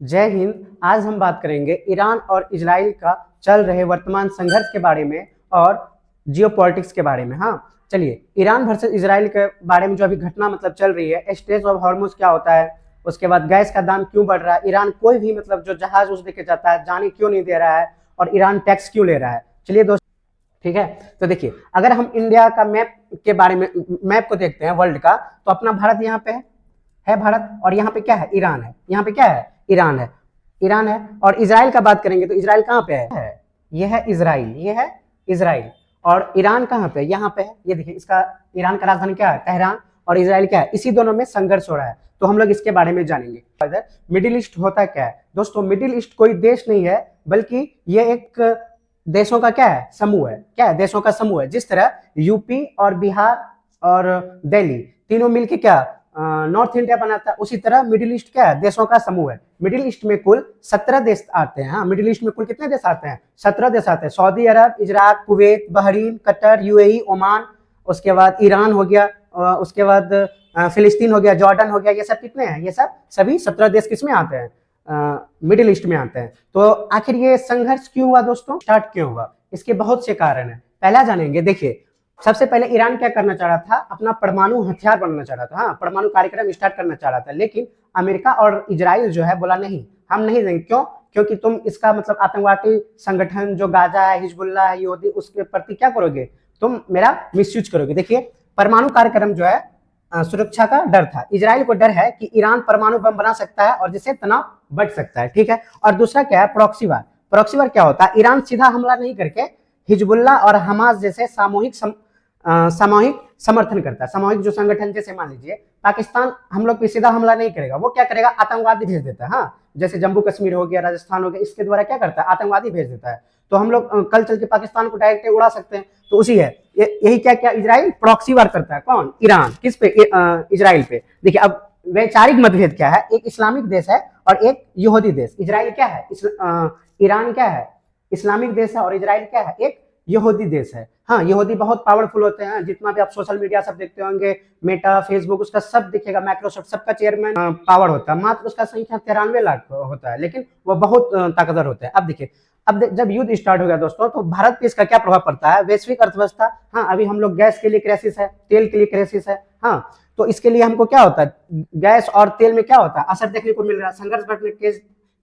जय हिंद। आज हम बात करेंगे ईरान और इजराइल का चल रहे वर्तमान संघर्ष के बारे में और जियोपॉलिटिक्स के बारे में। हाँ, चलिए, ईरान वर्सेस इजराइल के बारे में जो अभी घटना चल रही है, स्ट्रेस ऑफ हॉर्मुज क्या होता है, उसके बाद गैस का दाम क्यों बढ़ रहा है, ईरान कोई भी जो जहाज उस देके जाता है जाने क्यों नहीं दे रहा है, और ईरान टैक्स क्यों ले रहा है। चलिए दोस्तों, ठीक है। तो देखिए, अगर हम इंडिया का मैप के बारे में मैप को देखते हैं वर्ल्ड का, तो अपना भारत यहाँ पे है भारत, और यहाँ पे क्या है, ईरान है। यहाँ पे क्या है, ईरान है, ईरान है। और इजराइल का बात करेंगे तो इजराइल कहाँ पे है, ये है इजराइल, ये है इजराइल। और ईरान कहाँ पे, यहाँ पे है। ये देखिए, इसका ईरान का राजधानी क्या है, तेहरान, और इजराइल क्या है, इसी दोनों में संघर्ष हो रहा है। तो हम लोग इसके बारे में जानेंगे। मिडिल ईस्ट होता क्या है दोस्तों, मिडिल ईस्ट कोई देश नहीं है, बल्कि ये एक देशों का क्या है, समूह है। क्या है, देशों का समूह है। जिस तरह यूपी और बिहार और दिल्ली तीनों मिलके क्या नॉर्थ इंडिया बनाता है, उसी तरह मिडिल ईस्ट क्या है, देशों का समूह है। मिडिल ईस्ट में कुल 17 देश आते हैं। हाँ, मिडिल ईस्ट में कुल कितने देश आते हैं, 17 देश आते हैं। Saudi Arab, Iraq, Kuwait, Bahrain, Qatar, UAE, Oman, उसके बाद ईरान हो गया, उसके बाद फिलिस्तीन हो गया, जॉर्डन हो गया। ये सब कितने हैं, ये सब सभी 17 देश किसमें आते हैं, मिडिल ईस्ट में आते हैं। तो आखिर ये संघर्ष क्यों हुआ दोस्तों, स्टार्ट क्यों हुआ, इसके बहुत से कारण है। पहला जानेंगे। देखिए, सबसे पहले ईरान क्या करना चाह रहा था, अपना परमाणु हथियार बनाना चाह रहा था। हाँ, परमाणु कार्यक्रम स्टार्ट करना चाह रहा था, लेकिन अमेरिका और इजराइल जो है बोला नहीं, हम नहीं देंगे। क्यों, क्योंकि तुम इसका आतंकवादी संगठन जो गाजा है, हिजबुल्ला है, यहूदी, उसके प्रति क्या करोगे, तुम मेरा मिसयूज करोगे। देखिए, परमाणु कार्यक्रम जो है सुरक्षा का डर था। इजराइल को डर है कि ईरान परमाणु बम बना सकता है और जिससे तनाव बढ़ सकता है, ठीक है। और दूसरा क्या है, प्रॉक्सी वार। प्रॉक्सी वार क्या होता है, ईरान सीधा हमला नहीं करके हिजबुल्ला और हमास जैसे सामूहिक समर्थन करता है। सामूहिक जो संगठन, जैसे मान लीजिए पाकिस्तान हम लोग पे सीधा हमला नहीं करेगा, वो क्या करेगा, आतंकवादी भेज देता है। हाँ, जैसे जम्मू कश्मीर हो गया, राजस्थान हो गया, इसके द्वारा क्या करता है, आतंकवादी भेज देता है। तो हम लोग कल चल के पाकिस्तान को डायरेक्ट उड़ा सकते हैं। तो उसी है यही क्या क्या इजराइल प्रॉक्सी वार करता है। कौन, ईरान, किस पे, इजराइल पे। देखिए, अब वैचारिक मतभेद क्या है, एक इस्लामिक देश है और एक यहूदी देश। इजराइल क्या है, ईरान क्या है, इस्लामिक देश है, और इजराइल क्या है, एक यहूदी देश है। हाँ, यहूदी बहुत पावरफुल होते हैं। जितना भी आप सोशल मीडिया सब देखते होंगे, मेटा, फेसबुक, उसका सब दिखेगा, माइक्रोसॉफ्ट, सबका चेयरमैन पावर होता है। मात्र उसका संख्या 93 लाख होता है, लेकिन वो बहुत ताकतवर होते हैं। अब देखिए, अब जब युद्ध स्टार्ट हो गया दोस्तों, तो भारत पे इसका क्या प्रभाव पड़ता है, वैश्विक अर्थव्यवस्था। हाँ, अभी हम लोग गैस के लिए क्राइसिस है, तेल के लिए क्राइसिस है। हाँ, तो इसके लिए हमको क्या होता है, गैस और तेल में क्या होता है, असर देखने को मिल रहा है। संघर्ष बढ़ने के,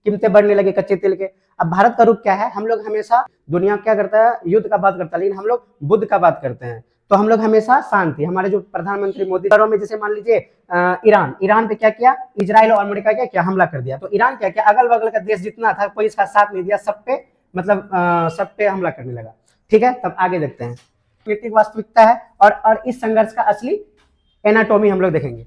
कीमतें बढ़ने लगी कच्चे तेल के। अब भारत का रुख क्या है, हम लोग हमेशा, दुनिया क्या करता है, युद्ध का बात करता है, लेकिन हम लोग बुद्ध का बात करते हैं। तो हम लोग हमेशा शांति, हमारे जो प्रधानमंत्री मोदी में, जैसे मान लीजिए ईरान पे क्या किया, इजराइल और अमेरिका क्या किया, हमला कर दिया। तो ईरान क्या किया, अगल बगल का देश जितना था कोई इसका साथ नहीं दिया, सब पे सब पे हमला करने लगा, ठीक है। तब आगे देखते हैं, राजनीतिक वास्तविकता है और इस संघर्ष का असली एनाटॉमी हम लोग देखेंगे।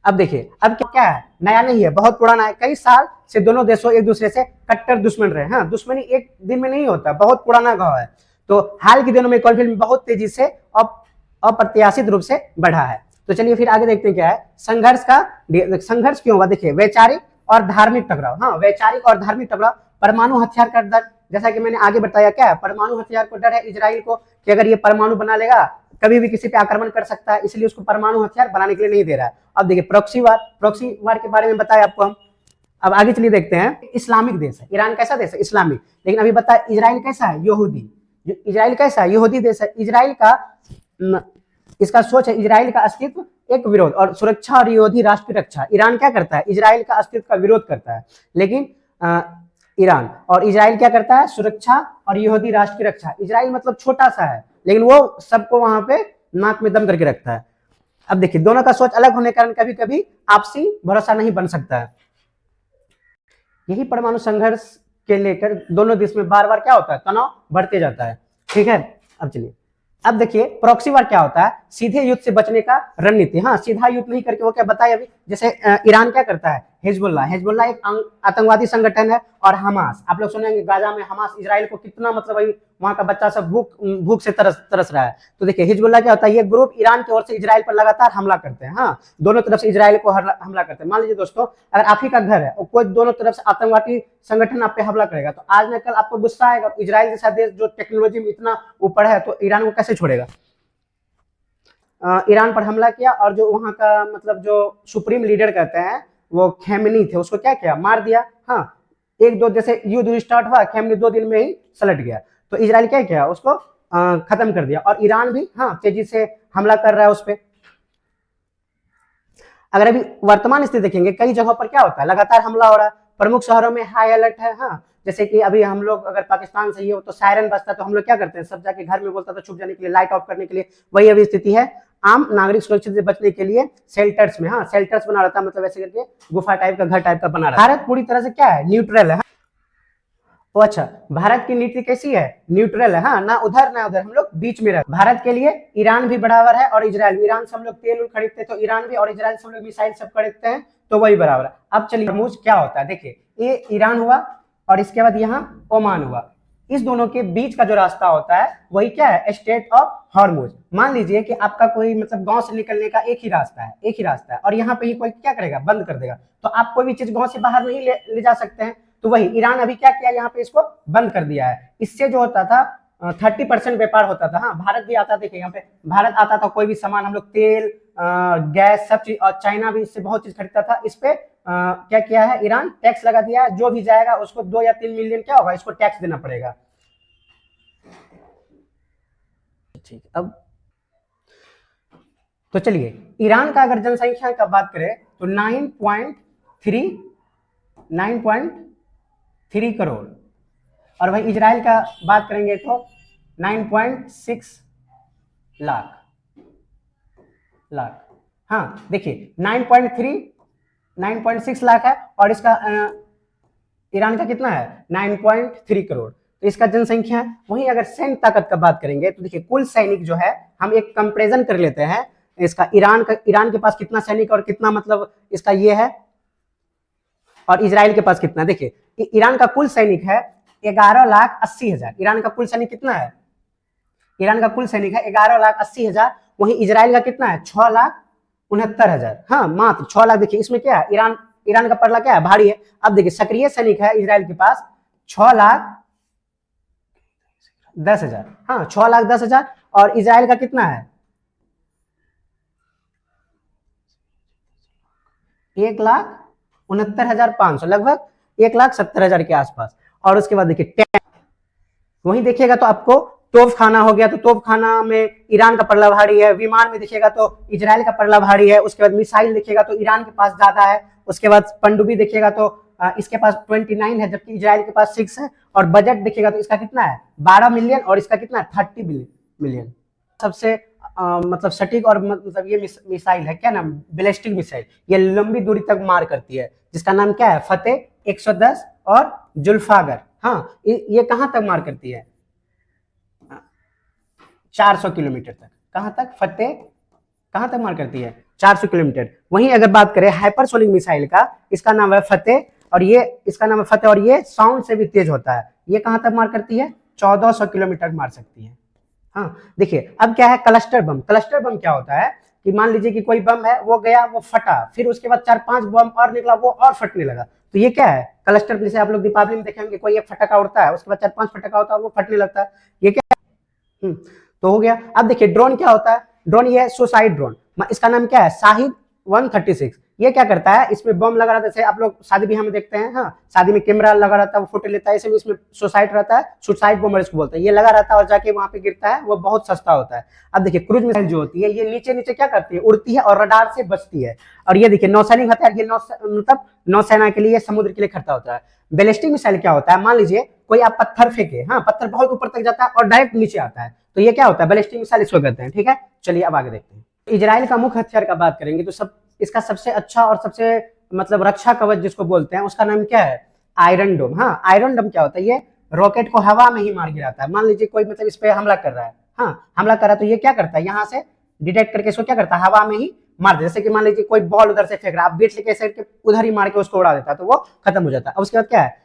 अब देखिए, अब क्या है, नया नहीं है, बहुत पुराना है। कई साल से दोनों देशों एक दूसरे से कट्टर दुश्मन रहे। हाँ, दुश्मनी एक दिन में नहीं होता, बहुत पुराना घाव है। तो हाल के दिनों में कॉन्फ्लिक्ट में बहुत तेजी से अप्रत्याशित रूप से बढ़ा है। तो चलिए फिर आगे देखते हैं क्या है संघर्ष क्यों हुआ। देखिए, वैचारिक और धार्मिक टकराव। हाँ, वैचारिक और धार्मिक टकराव। परमाणु हथियार का डर, जैसा कि मैंने आगे बताया, क्या है, परमाणु हथियार को डर है इजराइल को कि अगर ये परमाणु बना लेगा कभी भी किसी पे आक्रमण कर सकता है, इसलिए उसको परमाणु हथियार बनाने के लिए नहीं दे रहा है। अब देखिए, प्रॉक्सी वार के बारे में बताया आपको हम। अब आगे चलिए देखते हैं, इस्लामिक देश है ईरान, कैसा देश है, इस्लामिक। लेकिन अभी बताया इजराइल कैसा है, यहूदी। इजराइल कैसा है, यहूदी देश है। इजराइल का इसका सोच है, इजराइल का अस्तित्व एक विरोध और सुरक्षा और यहूदी राष्ट्र की रक्षा। ईरान क्या करता है, इजराइल का अस्तित्व का विरोध करता है, लेकिन ईरान और इजराइल क्या करता है, सुरक्षा और यहूदी राष्ट्र की रक्षा। इजराइल छोटा सा है, लेकिन वो सबको वहां पे नाक में दम करके रखता है। अब देखिए, दोनों का सोच अलग होने के कारण कभी कभी आपसी भरोसा नहीं बन सकता है। यही परमाणु संघर्ष के लेकर दोनों देश में बार बार क्या होता है, तनाव बढ़ते जाता है, ठीक है। अब चलिए, अब देखिए, प्रॉक्सी वार क्या होता है, सीधे युद्ध से बचने का रणनीति। हाँ, सीधा युद्ध नहीं करके वो क्या बताया अभी, जैसे ईरान क्या करता है, हिजबुल्ला एक आतंकवादी संगठन है। और हमास, आप लोग सुनेंगे गाजा में हमास, इजराइल को कितना अभी वहां का बच्चा सब भूख से तरस रहा है। तो देखिए, हिजबुल्ला क्या होता है, ये ग्रुप ईरान की ओर से इजराइल पर लगातार हमला करते हैं। हाँ, दोनों तरफ से इजराइल को हमला करते हैं। मान लीजिए दोस्तों, अगर आप ही का घर है और कोई दोनों तरफ से आतंकवादी संगठन आप पे हमला करेगा, तो आज न कल आपको गुस्सा आएगा। इजराइल जैसा देश जो टेक्नोलॉजी में इतना ऊपर है, तो ईरान को कैसे छोड़ेगा। ईरान पर हमला किया, और जो वहां का जो सुप्रीम लीडर कहते हैं वो खेमनी थे उसको क्या किया, मार दिया। हाँ, एक दो जैसे युद्ध स्टार्ट हुआ, खेमनी 2 दिन में ही सलट गया। तो इजराइल क्या किया, उसको खत्म कर दिया। और ईरान भी हाँ तेजी से हमला कर रहा है उस पर। अगर अभी वर्तमान स्थिति देखेंगे, कई जगहों पर क्या होता है, लगातार हमला हो रहा है। प्रमुख शहरों में हाई अलर्ट है। हाँ, जैसे कि अभी हम लोग अगर पाकिस्तान से ही हो तो सायरन बजता है तो हम लोग क्या करते हैं, सब जाके घर में बोलता था छुप जाने के लिए, लाइट ऑफ करने के लिए। वही अभी स्थिति है। आम नागरिक सुरक्षित से बचने के लिए शेल्टर्स में, हाँ शेल्टर्स बना रहता है, मतलब ऐसे करके गुफा टाइप का, घर टाइप का बना रहा है। भारत पूरी तरह से क्या है, न्यूट्रल है। ओ अच्छा, भारत की नीति कैसी है, न्यूट्रल है। हाँ, ना उधर ना उधर, हम लोग बीच में रहते। भारत के लिए ईरान भी बराबर है और इजराइल भी। ईरान से हम लोग तेल खरीदते हैं तो ईरान भी, और इजराइल से हम लोग मिसाइल सब खरीदते हैं तो वही बराबर है। अब चलिए हॉर्मूज क्या होता है, देखिए ये ईरान हुआ और इसके बाद यहाँ ओमान हुआ। इस दोनों के बीच का जो रास्ता होता है वही क्या है, स्ट्रेट ऑफ हॉर्मूज। मान लीजिए कि आपका कोई मतलब गांव से निकलने का एक ही रास्ता है, एक ही रास्ता है, और यहाँ पे ही कोई क्या करेगा, बंद कर देगा। तो आप कोई भी चीज गांव से बाहर नहीं ले जा सकते हैं। तो वही ईरान अभी क्या किया, यहाँ पे इसको बंद कर दिया है। इससे जो होता था 30% व्यापार होता था। हाँ, भारत भी आता, देखिए यहाँ पे भारत आता था, कोई भी सामान हम लोग तेल गैस सब चीज, और चाइना भी इससे बहुत चीज खरीदता था। इस पे क्या किया है, ईरान टैक्स लगा दिया है। जो भी जाएगा उसको 2 या 3 मिलियन क्या होगा, इसको टैक्स देना पड़ेगा। ठीक, अब तो चलिए ईरान का अगर जनसंख्या का बात करें तो 9.3 करोड़, और वही इजराइल का बात करेंगे तो 9.6 लाख। हाँ देखिए 9.6 लाख है, और इसका ईरान का कितना है, 9.3 करोड़। तो इसका जनसंख्या है। वहीं अगर सैन्य ताकत का बात करेंगे तो देखिए कुल सैनिक जो है, हम एक कंपैरिजन कर लेते हैं इसका, ईरान के पास कितना सैनिक और कितना मतलब इसका ये है, और इजराइल के पास कितना। देखिए ईरान का कुल सैनिक है 11,80,000। ईरान का कुल सैनिक कितना है, ईरान का कुल सैनिक है 11,80,000। वहीं इजराइल का कितना है, 6,69,000। हाँ, मात्र 6 लाख। देखिए इसमें क्या है, ईरान का पड़ला क्या है, भारी है। अब देखिए सक्रिय सैनिक है इजराइल के पास 6,10,000। हाँ, 6,10,000। और इजराइल का कितना है, 1,69,500, लगभग 1,70,000 के आसपास। और उसके बाद देखिए टैंक, वहीं देखिएगा तो आपको तोप खाना हो गया, तो तोप खाना में ईरान का पड़ला भारी है। विमान में देखिएगा तो इजराइल का पड़ला भारी है। उसके बाद मिसाइल देखिएगा तो ईरान के पास ज्यादा है। उसके बाद पनडुब्बी देखिएगा तो इसके पास 29 है, जबकि इजराइल के पास 6 है। और बजट देखिएगा तो इसका कितना है, 12 मिलियन, और इसका कितना है, 30 मिलियन। सबसे मतलब सटीक और मतलब ये मिसाइल है, क्या नाम, बैलिस्टिक मिसाइल। ये लंबी दूरी तक मार करती है, जिसका नाम क्या है, फतेह 110 और जुल्फागर। हाँ, ये कहाँ तक मार करती है, 400 किलोमीटर तक। कहाँ तक, फतेह कहाँ तक मार करती है, 400 किलोमीटर। वहीं अगर बात करें हाइपरसोनिक मिसाइल का, इसका नाम है फतेह, और ये इसका नाम है फतेह, और ये साउंड से भी तेज होता है। ये कहाँ तक मार करती है, 1400 किलोमीटर मार सकती है। हाँ देखिए, अब क्या है, क्लस्टर बम। क्लस्टर बम क्या होता है कि मान लीजिए कि कोई बम है, वो गया, वो फटा, फिर उसके बाद 4-5 बम और निकला, वो और फटने लगा। तो ये क्या है, क्लस्टर। जैसे आप लोग दीपावली में देखेंगे, कोई एक फटाका उड़ता है, उसके बाद 4-5 फटाका होता है, वो फटने लगता है। ये क्या है, तो हो गया। अब देखिए ड्रोन क्या होता है, ड्रोन ये है सुसाइड ड्रोन। इसका नाम क्या है, शाहिद 136। ये क्या करता है, इसमें बम लगा रहता है, जैसे आप लोग शादी ब्याह में देखते हैं। हाँ, शादी में कैमरा लगा रहता है, वो फोटो लेता है। इसमें सुसाइड रहता है, सुसाइड बम इसको बोलते हैं। ये लगा रहता है और जाके वहां पे गिरता है, वो बहुत सस्ता होता है। अब देखिए क्रूज मिसाइल जो होती है, ये नीचे नीचे क्या करती है, उड़ती है और रडार से बचती है। और ये देखिए नौसैनिक हथियार, ये मतलब नौसेना के लिए, समुद्र के लिए खतरा होता है। बैलिस्टिक मिसाइल क्या होता है, मान लीजिए कोई आप पत्थर फेंके, हाँ पत्थर बहुत ऊपर तक जाता है और डायरेक्ट नीचे आता है, तो ये क्या होता है, बैलिस्टिक मिसाइल इसको कहते हैं। ठीक है, चलिए अब आगे देखते हैं। इजराइल का मुख्य हथियार का बात करेंगे तो इसका सबसे अच्छा और सबसे मतलब रक्षा कवच जिसको बोलते हैं, उसका नाम क्या है, आयरन डोम। हाँ, आयरन डोम क्या होता है, ये रॉकेट को हवा में ही मार गिराता है। मान लीजिए कोई मतलब इस पे हमला कर रहा है, हाँ हमला कर रहा है, तो ये क्या करता है, यहाँ से डिटेक्ट करके इसको क्या करता है, हवा में ही मार देता है। जैसे कि मान लीजिए कोई बॉल उधर से फेंक रहा है, आप बीट लेके उधर ही मार के उसको उड़ा देता है, तो वो खत्म हो जाता है। अब उसके बाद क्या है,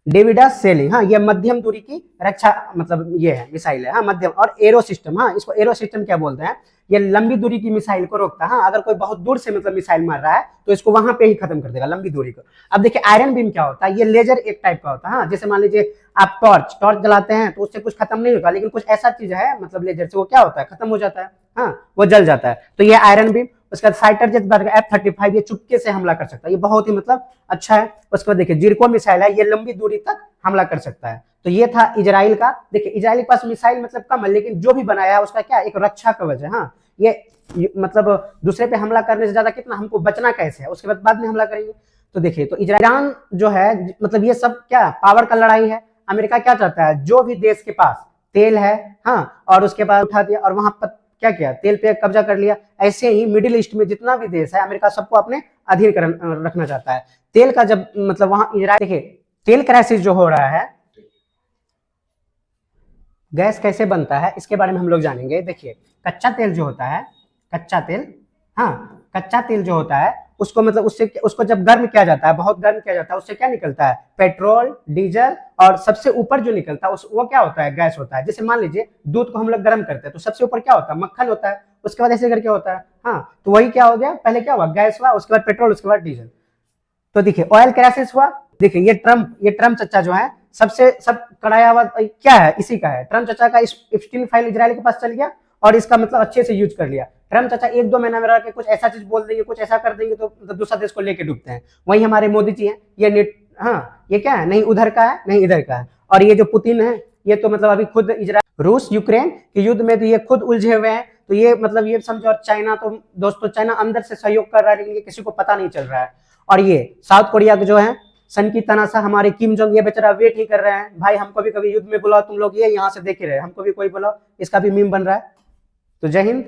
डेविडस सेलिंग। हाँ, ये मध्यम दूरी की रक्षा मतलब ये है मिसाइल है। हाँ, मध्यम। और एरो सिस्टम, हाँ इसको एरो सिस्टम क्या बोलते हैं, ये लंबी दूरी की मिसाइल को रोकता है। हाँ, अगर कोई बहुत दूर से मतलब मिसाइल मार रहा है तो इसको वहां पे ही खत्म कर देगा, लंबी दूरी को। अब देखिए आयरन बीम क्या होता है, ये लेजर एक टाइप का होता है। हाँ, जैसे मान लीजिए आप टॉर्च जलाते हैं तो उससे कुछ खत्म नहीं होता, लेकिन कुछ ऐसा चीज है मतलब लेजर से वो क्या होता है, खत्म हो जाता है। हाँ, वो जल जाता है, तो ये आयरन बीम। उसके बाद फाइटर जेट F-35 ये चुपके से हमला कर सकता है, ये बहुत ही मतलब अच्छा है। उसके बाद देखिए जिरको मिसाइल है, ये लंबी दूरी तक हमला कर सकता है। तो ये था इजराइल का। देखिए इजराइल के पास मिसाइल मतलब कम है, लेकिन जो भी बनाया है उसका क्या एक रक्षा कवच है। हाँ, ये मतलब दूसरे पे हमला करने से ज्यादा कितना हमको बचना कैसे है, उसके बाद में हमला करेंगे। तो देखिए तो ईरान जो है मतलब ये सब क्या पावर का लड़ाई है। अमेरिका क्या चाहता है, जो भी देश के पास तेल है, हाँ, और उसके बाद उठा दिया और वहां पर क्या किया, तेल पे कब्जा कर लिया। ऐसे ही मिडिल ईस्ट में जितना भी देश है, अमेरिका सबको अपने अधीन रखना चाहता है। तेल का जब मतलब वहां इजराइल, देखिए तेल क्राइसिस जो हो रहा है, गैस कैसे बनता है इसके बारे में हम लोग जानेंगे। देखिए कच्चा तेल जो होता है, कच्चा तेल, हाँ, कच्चा तेल जो होता है उसको मतलब उसको जब गर्म किया जाता है, बहुत गर्म किया जाता है, उससे क्या निकलता है, पेट्रोल, डीजल, और सबसे ऊपर जो निकलता है वो क्या होता है, गैस होता है। जैसे मान लीजिए दूध को हम लोग गर्म करते हैं तो सबसे ऊपर क्या होता है, मक्खन होता है, उसके बाद ऐसे करके होता है। हाँ, तो वही क्या हो गया, पहले क्या हुआ, गैस हुआ, उसके बाद पेट्रोल, उसके बाद डीजल। तो देखिए ऑयल क्राइसिस हुआ। देखिए ये ट्रम्प चचा जो है सबसे सब कराया हुआ क्या है, इसी का है। ट्रम्प चचा का इप्स्टीन फाइल इजराइल के पास चल गया और इसका मतलब अच्छे से यूज कर लिया। ट्रम्प चचा एक दो महीना में रह के कुछ ऐसा चीज बोल देंगे, कुछ ऐसा कर देंगे तो मतलब दूसरा देश को लेके डूबते हैं। वही हमारे मोदी जी हैं, ये नेट, हाँ, ये क्या है, नहीं उधर का है नहीं इधर का है। और ये जो पुतिन है ये तो मतलब अभी खुद इजराइल रूस यूक्रेन के युद्ध में तो ये खुद उलझे हुए हैं। तो ये मतलब ये समझो, और चाइना तो दोस्तों चाइना अंदर से सहयोग कर रहा है लेकिन किसी को पता नहीं चल रहा है। और ये साउथ कोरिया के जो है सन की तनासा हमारे किम जोंग, ये बेचारा वेट ही कर रहे हैं, भाई हमको भी कभी युद्ध में बुलाओ तुम लोग, ये यहाँ से देख ही रहे, हमको भी कोई बुलाओ, इसका भी मीम बन रहा है। तो जय हिंद।